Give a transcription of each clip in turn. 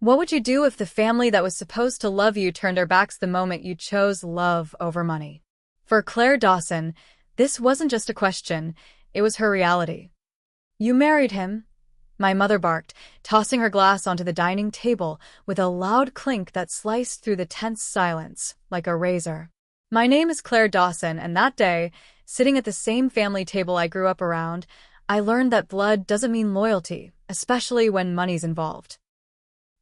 What would you do if the family that was supposed to love you turned their backs the moment you chose love over money? For Claire Dawson, this wasn't just a question, it was her reality. You married him, my mother barked, tossing her glass onto the dining table with a loud clink that sliced through the tense silence like a razor. My name is Claire Dawson, and that day, sitting at the same family table I grew up around, I learned that blood doesn't mean loyalty, especially when money's involved.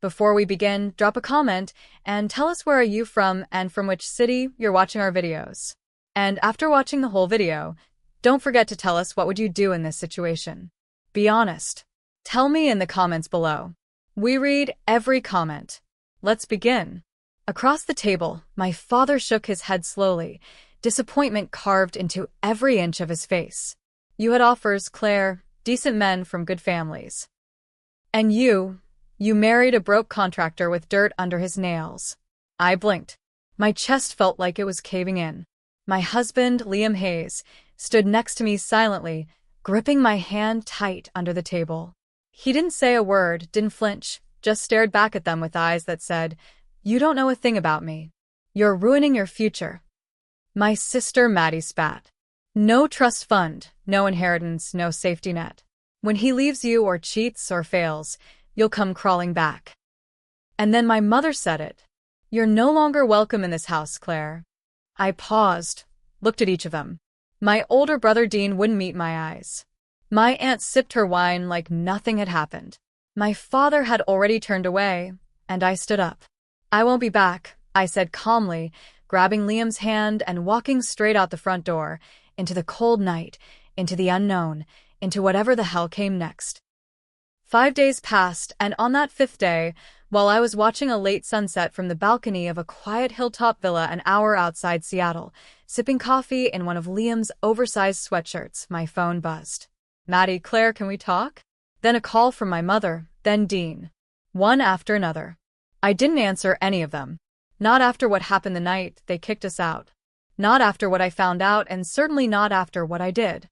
Before we begin, drop a comment and tell us where are you from and from which city you're watching our videos. And after watching the whole video, don't forget to tell us what would you do in this situation. Be honest. Tell me in the comments below. We read every comment. Let's begin. Across the table, my father shook his head slowly, disappointment carved into every inch of his face. You had offers, Claire, decent men from good families. And you married a broke contractor with dirt under his nails. I blinked. My chest felt like it was caving in. My husband, Liam Hayes, stood next to me silently, gripping my hand tight under the table. He didn't say a word, didn't flinch, just stared back at them with eyes that said, "You don't know a thing about me. You're ruining your future." My sister Maddie spat. No trust fund, no inheritance, no safety net. When he leaves you or cheats or fails, you'll come crawling back. And then my mother said it. "You're no longer welcome in this house, Claire." I paused, looked at each of them. My older brother Dean wouldn't meet my eyes. My aunt sipped her wine like nothing had happened. My father had already turned away, and I stood up. "I won't be back," I said calmly, grabbing Liam's hand and walking straight out the front door, into the cold night, into the unknown, into whatever the hell came next. 5 days passed, and on that 5th day, while I was watching a late sunset from the balcony of a quiet hilltop villa an hour outside Seattle, sipping coffee in one of Liam's oversized sweatshirts, my phone buzzed. "Maddie, Claire, can we talk?" Then a call from my mother, then Dean. One after another. I didn't answer any of them. Not after what happened the night they kicked us out. Not after what I found out, and certainly not after what I did.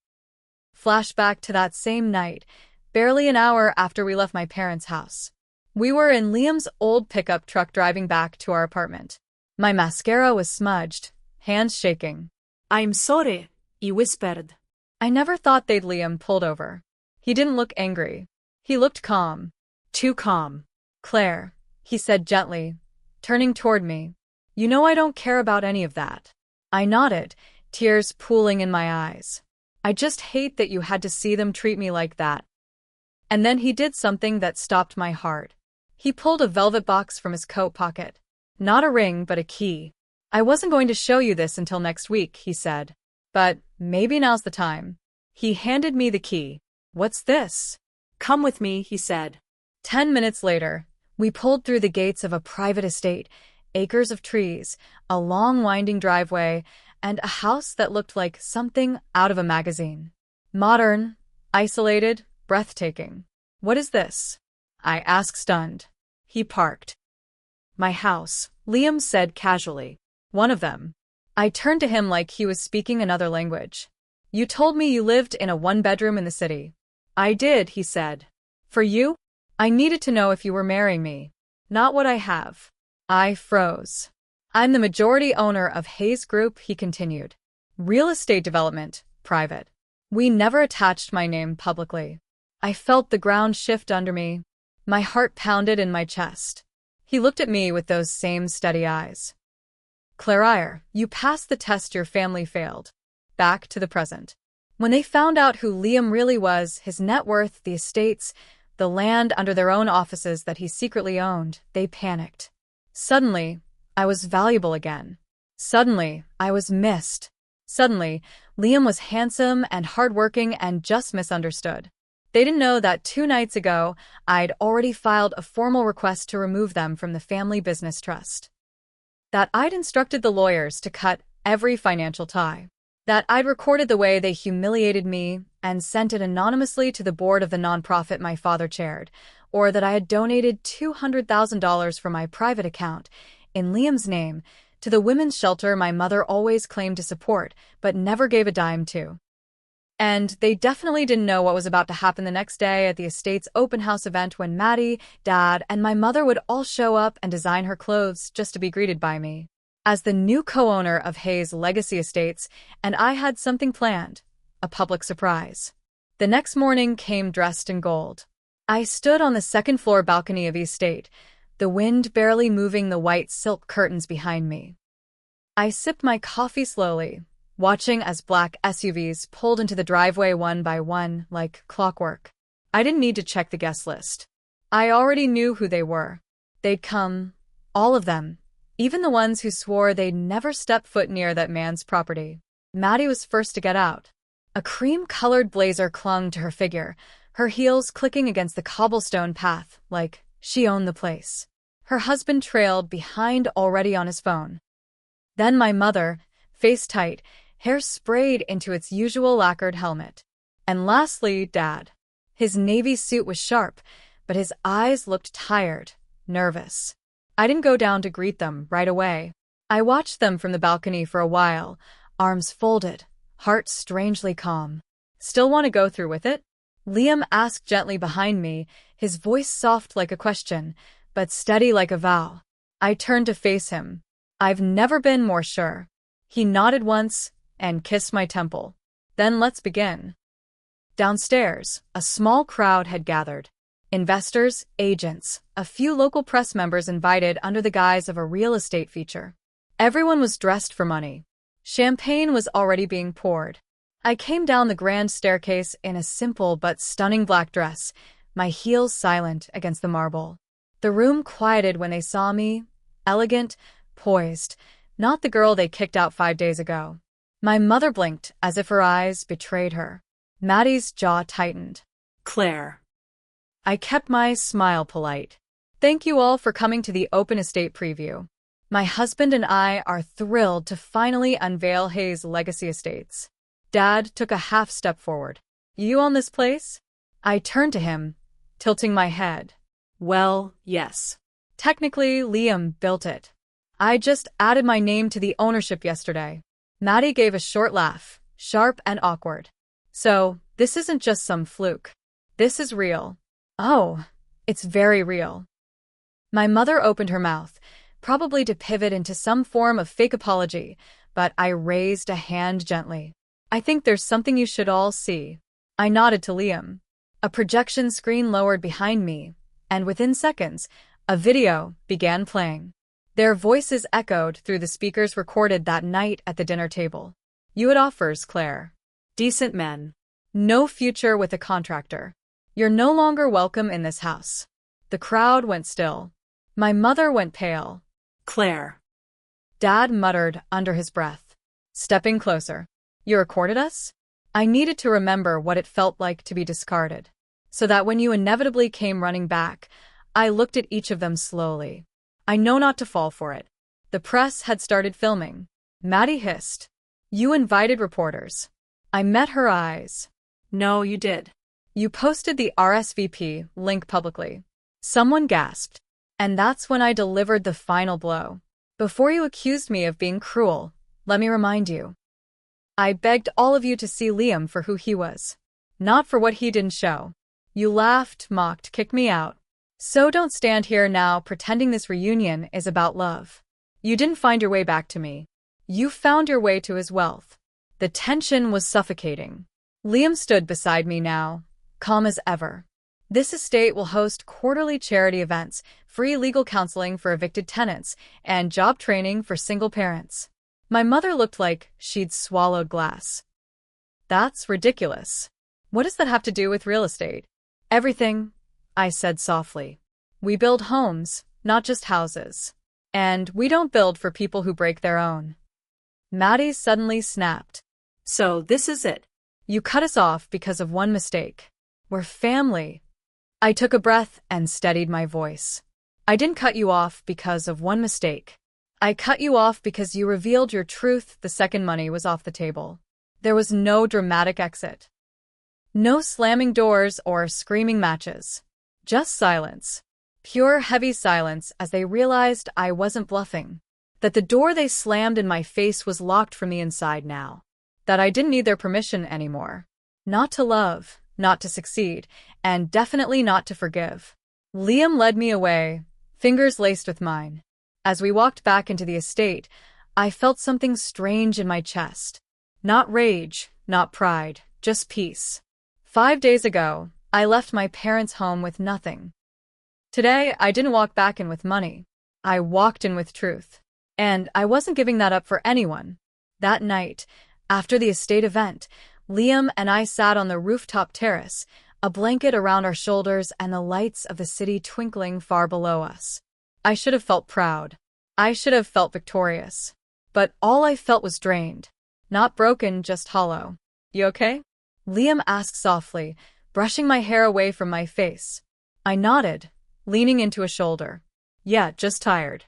Flashback to that same night, barely an hour after we left my parents' house. We were in Liam's old pickup truck driving back to our apartment. My mascara was smudged, hands shaking. "I'm sorry," he whispered. I never thought they'd. Liam pulled over. He didn't look angry. He looked calm. Too calm. "Claire," he said gently, turning toward me. "You know I don't care about any of that." I nodded, tears pooling in my eyes. "I just hate that you had to see them treat me like that." And then he did something that stopped my heart. He pulled a velvet box from his coat pocket. Not a ring, but a key. "I wasn't going to show you this until next week," he said. "But maybe now's the time." He handed me the key. "What's this?" "Come with me," he said. 10 minutes later, we pulled through the gates of a private estate, acres of trees, a long winding driveway, and a house that looked like something out of a magazine. Modern, isolated, breathtaking. "What is this?" I asked, stunned. He parked. "My house," Liam said casually. "One of them." I turned to him like he was speaking another language. "You told me you lived in a one-bedroom in the city." "I did," he said. "For you? I needed to know if you were marrying me. Not what I have." I froze. "I'm the majority owner of Hayes Group," he continued. "Real estate development, private. We never attached my name publicly." I felt the ground shift under me. My heart pounded in my chest. He looked at me with those same steady eyes. "Claire, you passed the test your family failed." Back to the present. When they found out who Liam really was, his net worth, the estates, the land under their own offices that he secretly owned, they panicked. Suddenly, I was valuable again. Suddenly, I was missed. Suddenly, Liam was handsome and hardworking and just misunderstood. They didn't know that 2 nights ago, I'd already filed a formal request to remove them from the family business trust. That I'd instructed the lawyers to cut every financial tie. That I'd recorded the way they humiliated me and sent it anonymously to the board of the nonprofit my father chaired, or that I had donated $200,000 from my private account, in Liam's name, to the women's shelter my mother always claimed to support, but never gave a dime to. And they definitely didn't know what was about to happen the next day at the estate's open house event when Maddie, Dad, and my mother would all show up and design her clothes just to be greeted by me as the new co-owner of Hayes Legacy Estates, and I had something planned, a public surprise. The next morning came dressed in gold. I stood on the second-floor balcony of the estate, the wind barely moving the white silk curtains behind me. I sipped my coffee slowly, watching as black SUVs pulled into the driveway one by one like clockwork. I didn't need to check the guest list. I already knew who they were. They'd come, all of them, even the ones who swore they'd never step foot near that man's property. Maddie was first to get out. A cream-colored blazer clung to her figure, her heels clicking against the cobblestone path like she owned the place. Her husband trailed behind, already on his phone. Then my mother, face tight, hair sprayed into its usual lacquered helmet. And lastly, Dad. His navy suit was sharp, but his eyes looked tired, nervous. I didn't go down to greet them right away. I watched them from the balcony for a while, arms folded, heart strangely calm. Still want to go through with it? Liam asked gently behind me, his voice soft like a question, but steady like a vow. I turned to face him. I've never been more sure. He nodded once and kissed my temple. Then let's begin. Downstairs, a small crowd had gathered. Investors, agents, a few local press members invited under the guise of a real estate feature. Everyone was dressed for money. Champagne was already being poured. I came down the grand staircase in a simple but stunning black dress, my heels silent against the marble. The room quieted when they saw me, elegant, poised, not the girl they kicked out 5 days ago. My mother blinked as if her eyes betrayed her. Maddie's jaw tightened. Claire. I kept my smile polite. Thank you all for coming to the open estate preview. My husband and I are thrilled to finally unveil Hayes Legacy Estates. Dad took a half step forward. You own this place? I turned to him, tilting my head. Well, yes. Technically, Liam built it. I just added my name to the ownership yesterday. Maddie gave a short laugh, sharp and awkward. So, this isn't just some fluke. This is real. Oh, it's very real. My mother opened her mouth, probably to pivot into some form of fake apology, but I raised a hand gently. I think there's something you should all see. I nodded to Liam. A projection screen lowered behind me, and within seconds, a video began playing. Their voices echoed through the speakers recorded that night at the dinner table. You had offers, Claire. Decent men. No future with a contractor. You're no longer welcome in this house. The crowd went still. My mother went pale. Claire. Dad muttered under his breath. Stepping closer. You recorded us? I needed to remember what it felt like to be discarded, so that when you inevitably came running back, I looked at each of them slowly. I know not to fall for it. The press had started filming. Maddie hissed. You invited reporters. I met her eyes. No, you did. You posted the RSVP link publicly. Someone gasped. And that's when I delivered the final blow. Before you accused me of being cruel, let me remind you. I begged all of you to see Liam for who he was. Not for what he didn't show. You laughed, mocked, kicked me out. So don't stand here now pretending this reunion is about love. You didn't find your way back to me. You found your way to his wealth. The tension was suffocating. Liam stood beside me now, calm as ever. This estate will host quarterly charity events, free legal counseling for evicted tenants, and job training for single parents. My mother looked like she'd swallowed glass. That's ridiculous. What does that have to do with real estate? Everything, I said softly. We build homes, not just houses. And we don't build for people who break their own. Maddie suddenly snapped. So this is it. You cut us off because of one mistake. We're family. I took a breath and steadied my voice. I didn't cut you off because of one mistake. I cut you off because you revealed your truth the second money was off the table. There was no dramatic exit. No slamming doors or screaming matches. Just silence. Pure, heavy silence as they realized I wasn't bluffing. That the door they slammed in my face was locked from the inside now. That I didn't need their permission anymore. Not to love, not to succeed, and definitely not to forgive. Liam led me away, fingers laced with mine. As we walked back into the estate, I felt something strange in my chest. Not rage, not pride, just peace. 5 days ago, I left my parents' home with nothing. Today, I didn't walk back in with money. I walked in with truth. And I wasn't giving that up for anyone. That night, after the estate event, Liam and I sat on the rooftop terrace, a blanket around our shoulders and the lights of the city twinkling far below us. I should have felt proud. I should have felt victorious. But all I felt was drained. Not broken, just hollow. You okay? Liam asked softly, brushing my hair away from my face. I nodded, leaning into a shoulder. Yeah, just tired.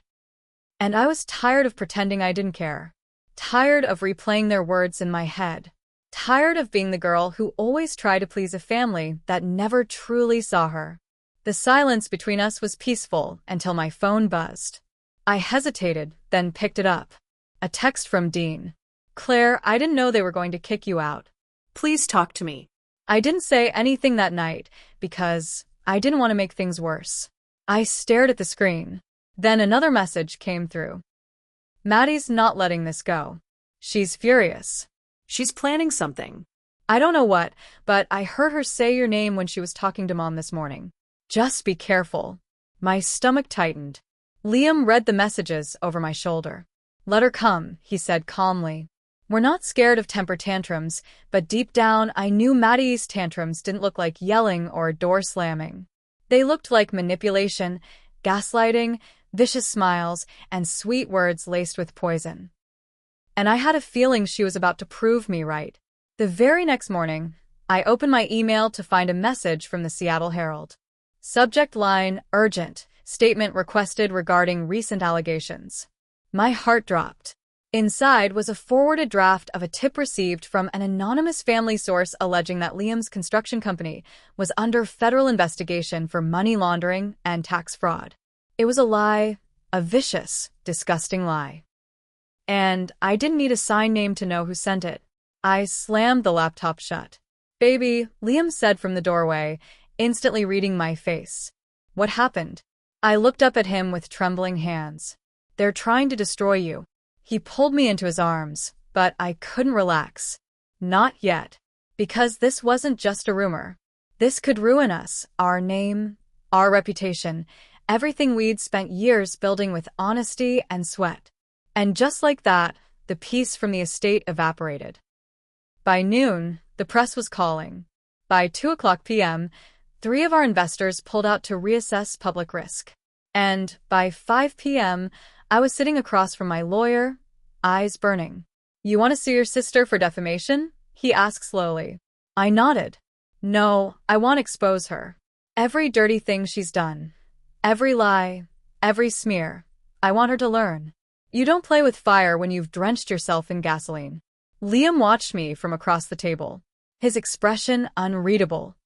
And I was tired of pretending I didn't care. Tired of replaying their words in my head. Tired of being the girl who always tried to please a family that never truly saw her. The silence between us was peaceful until my phone buzzed. I hesitated, then picked it up. A text from Dean. Claire, I didn't know they were going to kick you out. Please talk to me. I didn't say anything that night because I didn't want to make things worse. I stared at the screen. Then another message came through. Maddie's not letting this go. She's furious. She's planning something. I don't know what, but I heard her say your name when she was talking to Mom this morning. Just be careful. My stomach tightened. Liam read the messages over my shoulder. Let her come, he said calmly. We're not scared of temper tantrums, but deep down I knew Maddie's tantrums didn't look like yelling or door slamming. They looked like manipulation, gaslighting, vicious smiles, and sweet words laced with poison. And I had a feeling she was about to prove me right. The very next morning, I opened my email to find a message from the Seattle Herald. Subject line, urgent, statement requested regarding recent allegations. My heart dropped. Inside was a forwarded draft of a tip received from an anonymous family source alleging that Liam's construction company was under federal investigation for money laundering and tax fraud. It was a lie, a vicious, disgusting lie. And I didn't need a sign name to know who sent it. I slammed the laptop shut. Baby, Liam said from the doorway, instantly reading my face. What happened? I looked up at him with trembling hands. They're trying to destroy you. He pulled me into his arms, but I couldn't relax. Not yet. Because this wasn't just a rumor. This could ruin us, our name, our reputation, everything we'd spent years building with honesty and sweat. And just like that, the peace from the estate evaporated. By noon, the press was calling. By 2:00 p.m., 3 of our investors pulled out to reassess public risk. And by 5 p.m., I was sitting across from my lawyer, eyes burning. You want to sue your sister for defamation? He asked slowly. I nodded. No, I want to expose her. Every dirty thing she's done. Every lie. Every smear. I want her to learn. You don't play with fire when you've drenched yourself in gasoline. Liam watched me from across the table. His expression unreadable.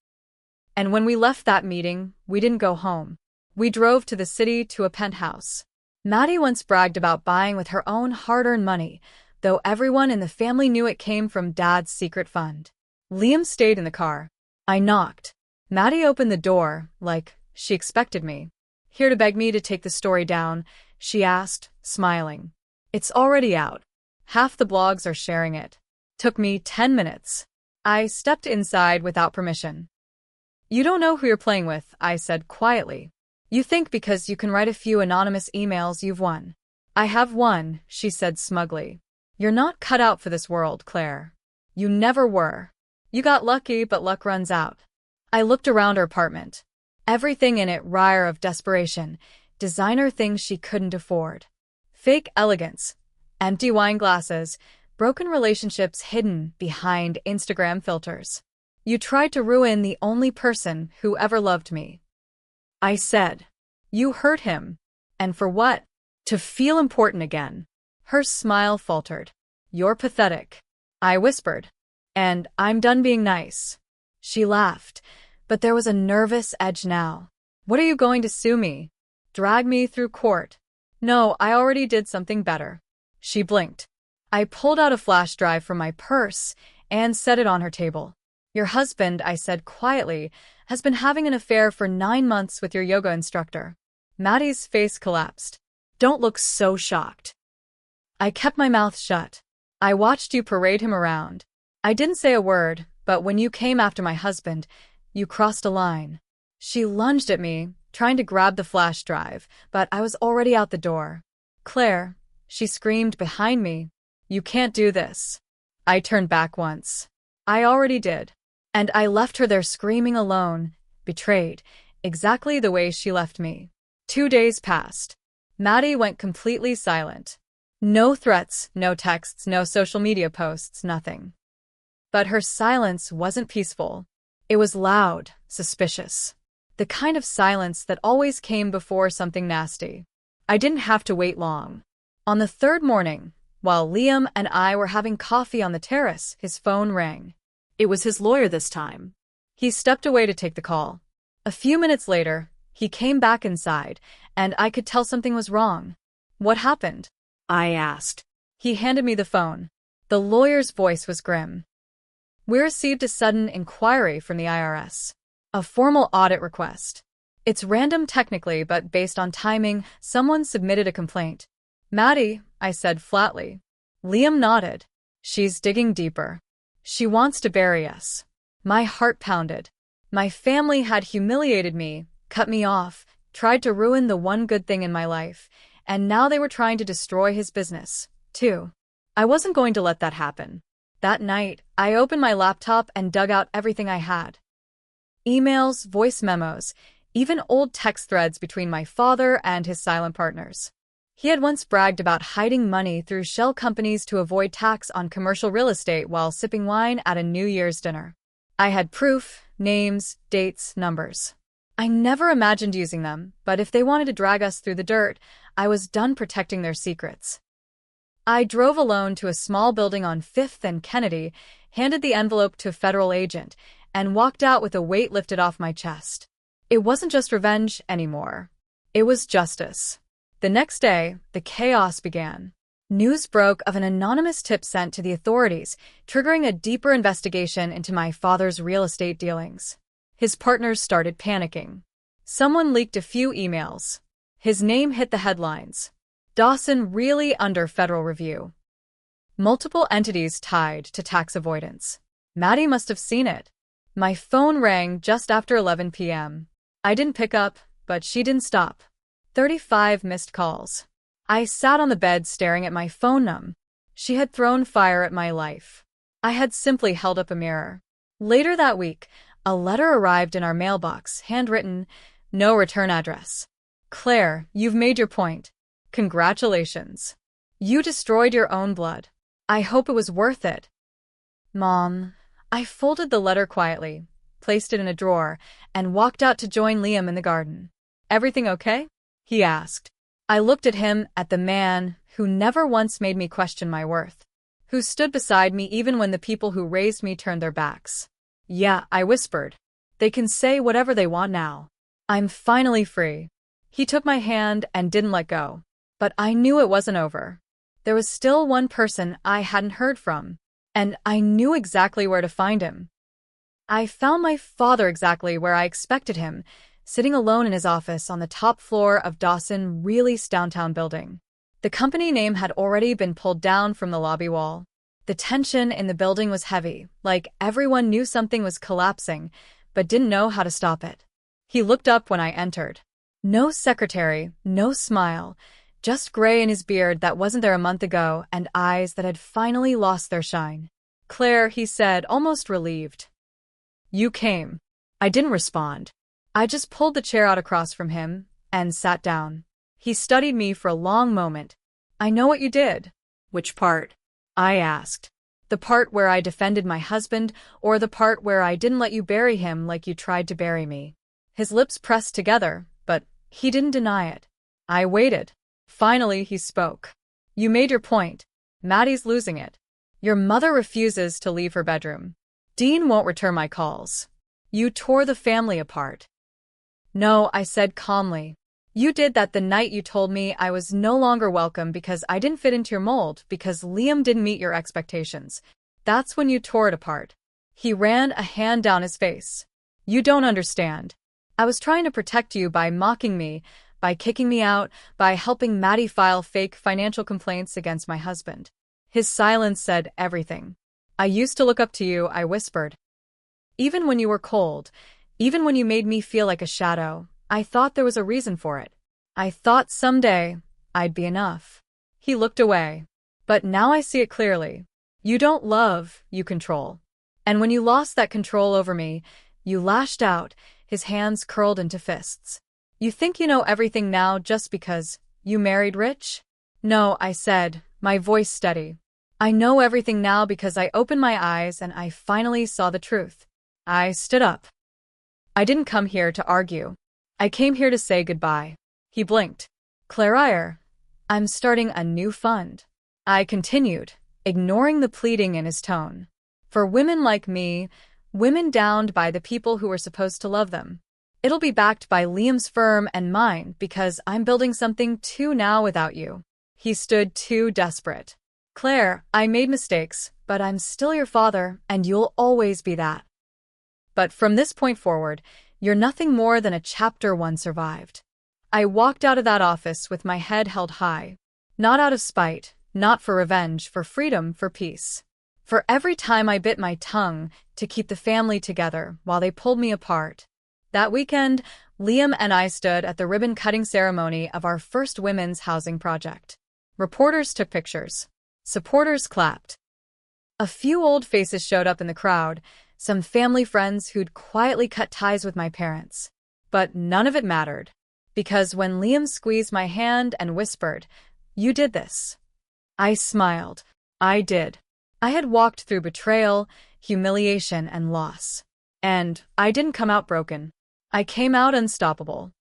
And when we left that meeting, we didn't go home. We drove to the city to a penthouse. Maddie once bragged about buying with her own hard-earned money, though everyone in the family knew it came from Dad's secret fund. Liam stayed in the car. I knocked. Maddie opened the door, like she expected me. Here to beg me to take the story down, she asked, smiling. It's already out. Half the blogs are sharing it. Took me 10 minutes. I stepped inside without permission. You don't know who you're playing with, I said quietly. You think because you can write a few anonymous emails you've won. I have won, she said smugly. You're not cut out for this world, Claire. You never were. You got lucky, but luck runs out. I looked around her apartment. Everything in it rare of desperation, designer things she couldn't afford. Fake elegance, empty wine glasses, broken relationships hidden behind Instagram filters. You tried to ruin the only person who ever loved me. I said. You hurt him. And for what? To feel important again. Her smile faltered. You're pathetic. I whispered. And I'm done being nice. She laughed, but there was a nervous edge now. What are you going to sue me? Drag me through court? No, I already did something better. She blinked. I pulled out a flash drive from my purse and set it on her table. Your husband, I said quietly, has been having an affair for 9 months with your yoga instructor. Maddie's face collapsed. Don't look so shocked. I kept my mouth shut. I watched you parade him around. I didn't say a word, but when you came after my husband, you crossed a line. She lunged at me, trying to grab the flash drive, but I was already out the door. Claire, she screamed behind me. You can't do this. I turned back once. I already did. And I left her there screaming alone, betrayed, exactly the way she left me. 2 days passed. Maddie went completely silent. No threats, no texts, no social media posts, nothing. But her silence wasn't peaceful. It was loud, suspicious. The kind of silence that always came before something nasty. I didn't have to wait long. On the third morning, while Liam and I were having coffee on the terrace, his phone rang. It was his lawyer this time. He stepped away to take the call. A few minutes later, he came back inside, and I could tell something was wrong. What happened? I asked. He handed me the phone. The lawyer's voice was grim. We received a sudden inquiry from the IRS. A formal audit request. It's random technically, but based on timing, someone submitted a complaint. Maddie, I said flatly. Liam nodded. She's digging deeper. She wants to bury us. My heart pounded. My family had humiliated me, cut me off, tried to ruin the one good thing in my life, and now they were trying to destroy his business, too. I wasn't going to let that happen. That night, I opened my laptop and dug out everything I had. Emails, voice memos, even old text threads between my father and his silent partners. He had once bragged about hiding money through shell companies to avoid tax on commercial real estate while sipping wine at a New Year's dinner. I had proof, names, dates, numbers. I never imagined using them, but if they wanted to drag us through the dirt, I was done protecting their secrets. I drove alone to a small building on 5th and Kennedy, handed the envelope to a federal agent, and walked out with a weight lifted off my chest. It wasn't just revenge anymore. It was justice. The next day, the chaos began. News broke of an anonymous tip sent to the authorities, triggering a deeper investigation into my father's real estate dealings. His partners started panicking. Someone leaked a few emails. His name hit the headlines. Dawson really under federal review. Multiple entities tied to tax avoidance. Maddie must have seen it. My phone rang just after 11 p.m. I didn't pick up, but she didn't stop. 35 missed calls. I sat on the bed staring at my phone numb. She had thrown fire at my life. I had simply held up a mirror. Later that week, a letter arrived in our mailbox, handwritten, no return address. Claire, you've made your point. Congratulations. You destroyed your own blood. I hope it was worth it. Mom. I folded the letter quietly, placed it in a drawer, and walked out to join Liam in the garden. Everything okay? He asked. I looked at him, at the man who never once made me question my worth, who stood beside me even when the people who raised me turned their backs. Yeah, I whispered. They can say whatever they want now. I'm finally free. He took my hand and didn't let go. But I knew it wasn't over. There was still one person I hadn't heard from, and I knew exactly where to find him. I found my father exactly where I expected him, sitting alone in his office on the top floor of Dawson Realty's downtown building. The company name had already been pulled down from the lobby wall. The tension in the building was heavy, like everyone knew something was collapsing, but didn't know how to stop it. He looked up when I entered. No secretary, no smile, just gray in his beard that wasn't there a month ago and eyes that had finally lost their shine. Claire, he said, almost relieved. You came. I didn't respond. I just pulled the chair out across from him and sat down. He studied me for a long moment. I know what you did. Which part? I asked. The part where I defended my husband, or the part where I didn't let you bury him like you tried to bury me? His lips pressed together, but he didn't deny it. I waited. Finally, he spoke. You made your point. Maddie's losing it. Your mother refuses to leave her bedroom. Dean won't return my calls. You tore the family apart. No, I said calmly. You did that the night you told me I was no longer welcome because I didn't fit into your mold, because Liam didn't meet your expectations. That's when you tore it apart. He ran a hand down his face. You don't understand. I was trying to protect you by mocking me, by kicking me out, by helping Maddie file fake financial complaints against my husband. His silence said everything. I used to look up to you, I whispered. Even when you were cold, even when you made me feel like a shadow, I thought there was a reason for it. I thought someday I'd be enough. He looked away. But now I see it clearly. You don't love, you control. And when you lost that control over me, you lashed out, his hands curled into fists. You think you know everything now just because you married rich? No, I said, my voice steady. I know everything now because I opened my eyes and I finally saw the truth. I stood up. I didn't come here to argue. I came here to say goodbye. He blinked. Claire, I'm starting a new fund. I continued, ignoring the pleading in his tone. For women like me, women downed by the people who were supposed to love them. It'll be backed by Liam's firm and mine because I'm building something too now without you. He stood too desperate. Claire, I made mistakes, but I'm still your father and you'll always be that. But from this point forward, you're nothing more than a chapter one survived. I walked out of that office with my head held high. Not out of spite, not for revenge, for freedom, for peace. For every time I bit my tongue to keep the family together while they pulled me apart. That weekend, Liam and I stood at the ribbon-cutting ceremony of our first women's housing project. Reporters took pictures. Supporters clapped. A few old faces showed up in the crowd, some family friends who'd quietly cut ties with my parents. But none of it mattered. Because when Liam squeezed my hand and whispered, "You did this," I smiled. I did. I had walked through betrayal, humiliation, and loss. And I didn't come out broken. I came out unstoppable.